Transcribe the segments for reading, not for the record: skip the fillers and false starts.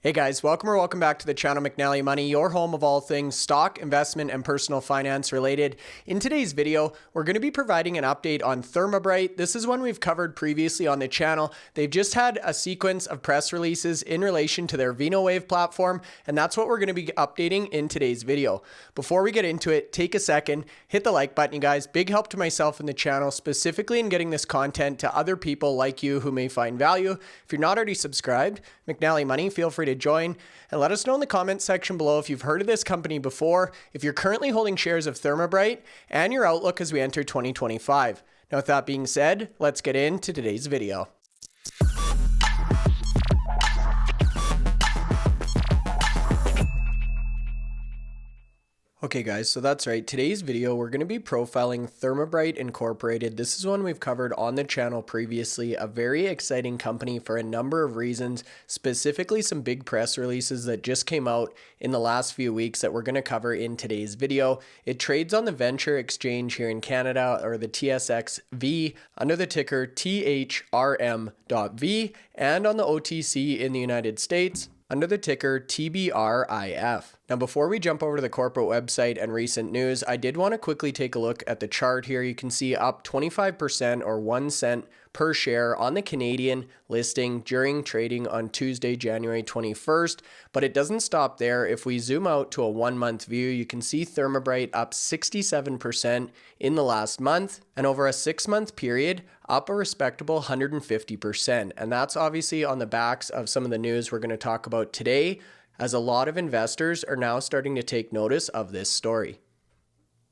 Hey guys, welcome back to the channel McNallie Money, your home of all things stock, investment, and personal finance related. In today's video, we're going to be providing an update on Therma Bright. This is one we've covered previously on the channel. They've just had a sequence of press releases in relation to their Veno Wave platform, and that's what we're going to be updating in today's video. Before we get into it, take a second, hit the like button, you guys. Big help to myself and the channel, specifically in getting this content to other people like you who may find value. If you're not already subscribed, McNallie Money, feel free to join and let us know in the comments section below if you've heard of this company before, if you're currently holding shares of Therma Bright, and your outlook as we enter 2025. Now, with that being said, let's get into today's video. Okay guys, so that's right. Today's video, we're going to be profiling Therma Bright Incorporated. This is one we've covered on the channel previously, a very exciting company for a number of reasons, specifically some big press releases that just came out in the last few weeks that we're going to cover in today's video. It trades on the Venture Exchange here in Canada, or the TSXV, under the ticker THRM.V, and on the OTC in the United States, under the ticker TBRIF. Now, before we jump over to the corporate website and recent news, I did want to quickly take a look at the chart here. You can see up 25% or 1 cent per share on the Canadian listing during trading on Tuesday, January 21st. But it doesn't stop there. If we zoom out to a 1 month view, you can see Therma Bright up 67% in the last month, and over a 6 month period, up a respectable 150%. And that's obviously on the backs of some of the news we're going to talk about today, as a lot of investors are now starting to take notice of this story.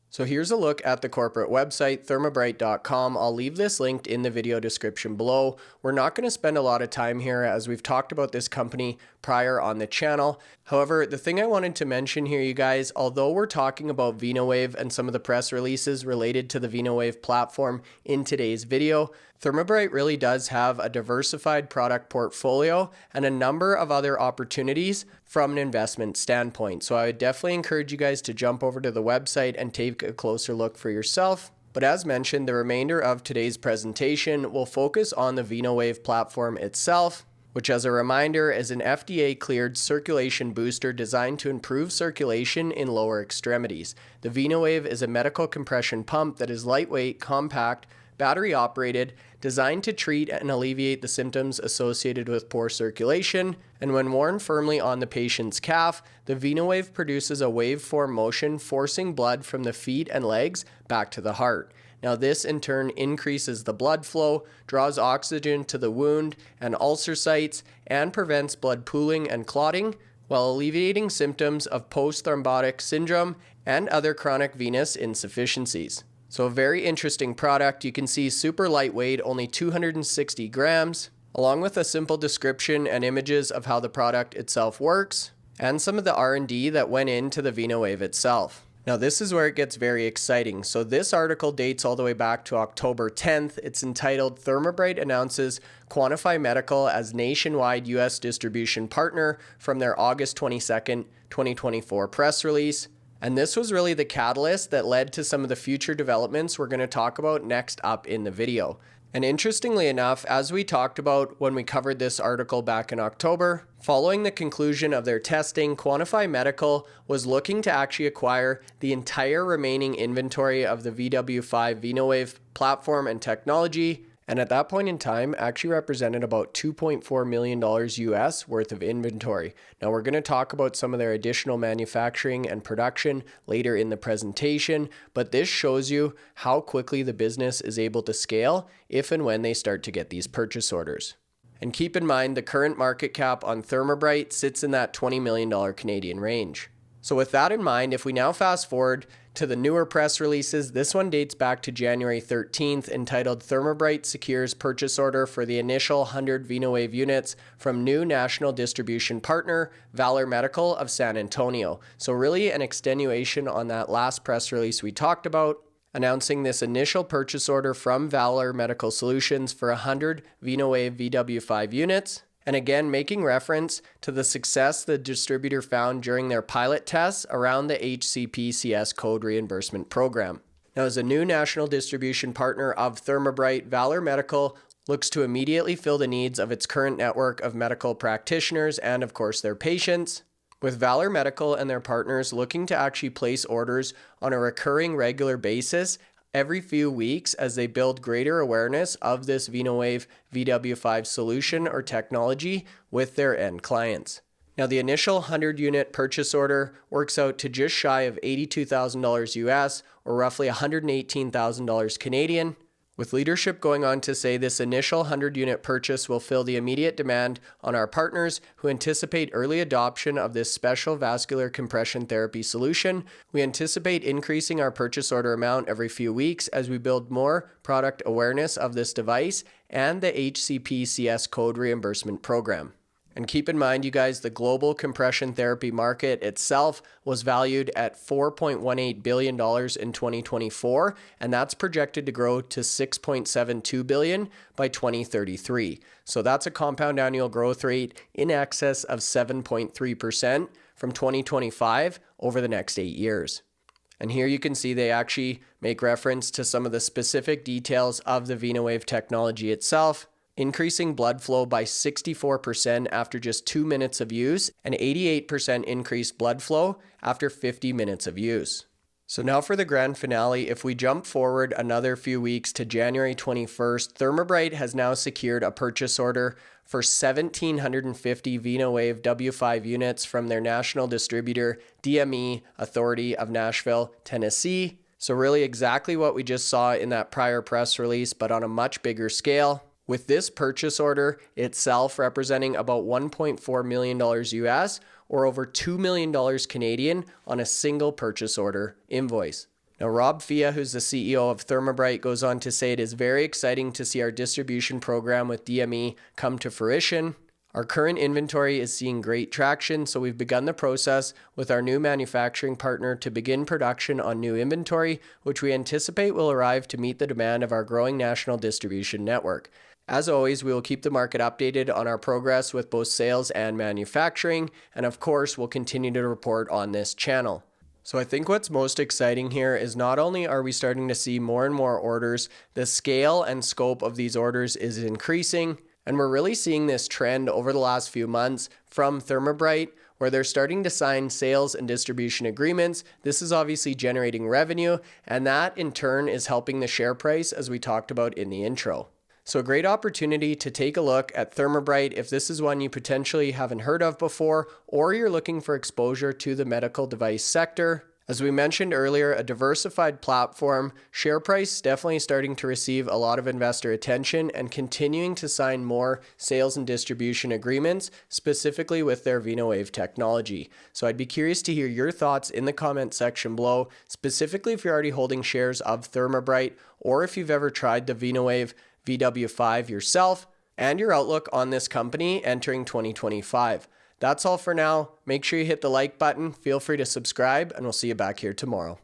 So here's a look at the corporate website, thermabright.com. I'll leave this linked in the video description below. We're not going to spend a lot of time here as we've talked about this company prior on the channel. However, the thing I wanted to mention here, you guys, although we're talking about Venowave and some of the press releases related to the Venowave platform in today's video, Therma Bright really does have a diversified product portfolio and a number of other opportunities from an investment standpoint. So I would definitely encourage you guys to jump over to the website and take a closer look for yourself. But as mentioned, the remainder of today's presentation will focus on the Venowave platform itself, which, as a reminder, is an FDA-cleared circulation booster designed to improve circulation in lower extremities. The Venowave is a medical compression pump that is lightweight, compact, battery-operated, designed to treat and alleviate the symptoms associated with poor circulation, and when worn firmly on the patient's calf, the Venowave produces a waveform motion forcing blood from the feet and legs back to the heart. Now, this in turn increases the blood flow, draws oxygen to the wound and ulcer sites, and prevents blood pooling and clotting, while alleviating symptoms of post-thrombotic syndrome and other chronic venous insufficiencies. So a very interesting product. You can see super lightweight, only 260 grams, along with a simple description and images of how the product itself works, and some of the R&D that went into the Venowave itself. Now, this is where it gets very exciting. So this article dates all the way back to October 10th. It's entitled Therma Bright Announces Quantify Medical as Nationwide U.S. Distribution Partner from their August 22nd, 2024 press release. And this was really the catalyst that led to some of the future developments we're going to talk about next up in the video. And interestingly enough, as we talked about when we covered this article back in October, following the conclusion of their testing, Quantify Medical was looking to actually acquire the entire remaining inventory of the VW5 Venowave platform and technology, and at that point in time actually represented about $2.4 million US worth of inventory. Now, we're going to talk about some of their additional manufacturing and production later in the presentation, but this shows you how quickly the business is able to scale if and when they start to get these purchase orders. And keep in mind, the current market cap on Therma Bright sits in that $20 million Canadian range. So with that in mind, if we now fast forward to the newer press releases, this one dates back to January 13th, entitled Therma Bright Secures Purchase Order for the Initial 100 Venowave Units from New National Distribution Partner, Valor Medical of San Antonio. So really an extenuation on that last press release we talked about, announcing this initial purchase order from Valor Medical Solutions for 100 Venowave VW5 units. And again, making reference to the success the distributor found during their pilot tests around the HCPCS code reimbursement program. Now, as a new national distribution partner of Therma Bright, Valor Medical looks to immediately fill the needs of its current network of medical practitioners and, of course, their patients, with Valor Medical and their partners looking to actually place orders on a recurring regular basis every few weeks as they build greater awareness of this Venowave VW5 solution or technology with their end clients. Now, the initial 100-unit purchase order works out to just shy of $82,000 US, or roughly $118,000 Canadian, with leadership going on to say this initial 100-unit purchase will fill the immediate demand on our partners who anticipate early adoption of this special vascular compression therapy solution. We anticipate increasing our purchase order amount every few weeks as we build more product awareness of this device and the HCPCS code reimbursement program. And keep in mind, you guys, the global compression therapy market itself was valued at $4.18 billion in 2024, and that's projected to grow to $6.72 billion by 2033. So that's a compound annual growth rate in excess of 7.3% from 2025 over the next 8 years. And here you can see they actually make reference to some of the specific details of the Venowave technology itself, increasing blood flow by 64% after just 2 minutes of use, and 88% increased blood flow after 50 minutes of use. So now for the grand finale, if we jump forward another few weeks to January 21st, Therma Bright has now secured a purchase order for 1,750 Venowave W5 units from their national distributor, DME Authority of Nashville, Tennessee. So really exactly what we just saw in that prior press release, but on a much bigger scale, with this purchase order itself representing about $1.4 million US, or over $2 million Canadian on a single purchase order invoice. Now, Rob Fia, who's the CEO of Therma Bright, goes on to say it is very exciting to see our distribution program with DME come to fruition. Our current inventory is seeing great traction, so we've begun the process with our new manufacturing partner to begin production on new inventory, which we anticipate will arrive to meet the demand of our growing national distribution network. As always, we will keep the market updated on our progress with both sales and manufacturing, and of course, we'll continue to report on this channel. So I think what's most exciting here is not only are we starting to see more and more orders, the scale and scope of these orders is increasing, and we're really seeing this trend over the last few months from Therma Bright, where they're starting to sign sales and distribution agreements. This is obviously generating revenue, and that in turn is helping the share price, as we talked about in the intro. So a great opportunity to take a look at Therma Bright if this is one you potentially haven't heard of before, or you're looking for exposure to the medical device sector. As we mentioned earlier, a diversified platform, share price definitely starting to receive a lot of investor attention and continuing to sign more sales and distribution agreements, specifically with their Venowave technology. So I'd be curious to hear your thoughts in the comment section below, specifically if you're already holding shares of Therma Bright, or if you've ever tried the Venowave VW5 yourself, and your outlook on this company entering 2025. That's all for now. Make sure you hit the like button, feel free to subscribe, and we'll see you back here tomorrow.